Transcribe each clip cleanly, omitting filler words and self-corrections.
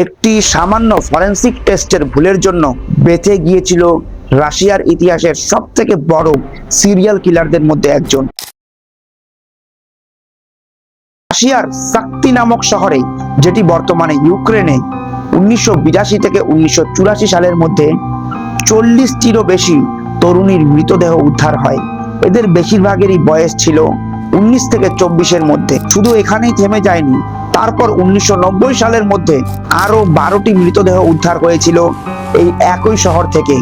একটি সামান্য ফরেনসিক টেস্টের ভুলের জন্য বেঁচে গিয়েছিল রাশিয়ার ইতিহাসের সবথেকে বড় সিরিয়াল কিলারদের মধ্যে একজন। রাশিয়ার সাক্তি নামক শহরে, যেটি বর্তমানে ইউক্রেনে, 1982 থেকে 1984 সালের মধ্যে 40টিরও বেশি তরুণীর মৃতদেহ উদ্ধার হয়। এদের বেশিরভাগেরই বয়স ছিল 19 থেকে 24-এর মধ্যে। শুধু এখানেই থেমে যায়নি, তারপর 1990 সালের মধ্যে আরো 12টি মৃতদেহ উদ্ধার হয়েছিল এই একই শহর থেকে।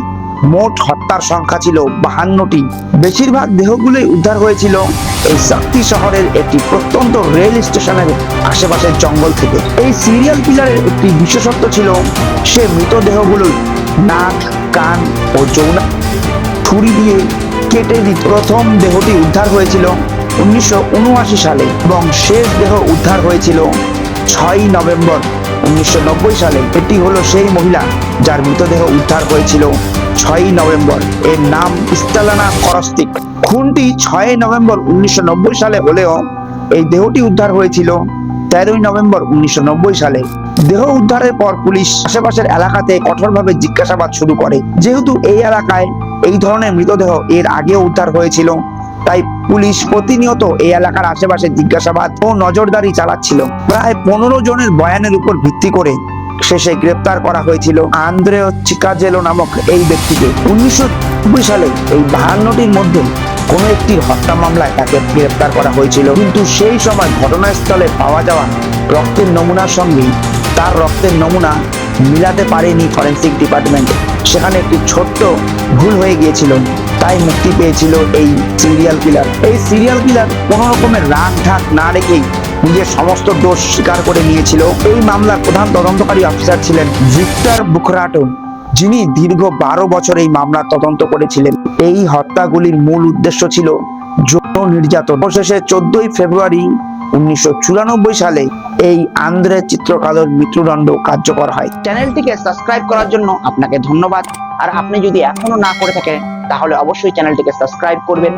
মোট হত্যার সংখ্যা ছিল 52টি। বেশিরভাগ দেহগুলোই উদ্ধার হয়েছিল এই সাক্তি শহরের একটি প্রত্যন্ত রেল স্টেশনের আশেপাশের জঙ্গল থেকে। এই সিরিয়াল কিলারের একটি বিশেষত্ব ছিল, সে মৃতদেহগুলো নাক, কান ও যৌনা ছুরি দিয়ে কেটে দিত। প্রথম দেহটি উদ্ধার হয়েছিল 1979 সালে এবং শেষ দেহ উদ্ধার হয়েছিল 6 নভেম্বর 1990 সালে। এটি হলো সেই মহিলা যার মৃতদেহ উদ্ধার হয়েছিল 6 নভেম্বর। এর নাম স্টেলানা করস্তিক। খুনটি 6 নভেম্বর 1990 সালে হলেও এই দেহটি উদ্ধার হয়েছিল 13 নভেম্বর 1990 সালে। দেহ উদ্ধারের পর পুলিশ আশেপাশের এলাকাতে কঠোরভাবে জিজ্ঞাসাবাদ শুরু করে। যেহেতু এই এলাকায় এই ধরনের মৃতদেহ এর আগেও উদ্ধার হয়েছিল, তাই পুলিশ প্রতিনিয়ত এই এলাকার আশেপাশে জিজ্ঞাসাবাদ ও নজরদারি চালাচ্ছিল। প্রায় 15 জনের বয়ানের উপর ভিত্তি করে শেষে গ্রেপ্তার করা হয়েছিল আন্দ্রেও চিকাজেলো নামক এই ব্যক্তিকে। 1990 সালে এই 52টির মধ্যে কোনো একটি হত্যা মামলায় তাকে গ্রেপ্তার করা হয়েছিল, কিন্তু সেই সময় ঘটনাস্থলে পাওয়া যাওয়া রক্তের নমুনার সঙ্গে তার রক্তের নমুনা মিলাতে পারেনি ফরেনসিক ডিপার্টমেন্ট। সেখানে একটি ছোট্ট ভুল হয়ে গিয়েছিল, তাই মুক্তি পেয়েছিল এই সিরিয়াল কিলার। এই সিরিয়াল কিলার কোনো রকমের রাগ ঢাক না রেখেই নিজের সমস্ত দোষ স্বীকার করে নিয়েছিল। এই মামলার প্রধান তদন্তকারী অফিসার ছিলেন ভিক্টর বুখরাটো, যিনি দীর্ঘ 12 বছর এই মামলার তদন্ত করেছিলেন। এই হত্যাগুলির মূল উদ্দেশ্য ছিল যৌন নির্যাতন। অবশেষে 14 ফেব্রুয়ারি 1994 সালে এই আন্দ্রে চিত্রকালোর মৃত্যুদণ্ড কার্যকর হয়। চ্যানেলটিকে সাবস্ক্রাইব করার জন্য আপনাকে ধন্যবাদ। আর আপনি যদি এখনো না করে থাকেন তাহলে অবশ্যই চ্যানেলটিকে সাবস্ক্রাইব করবেন।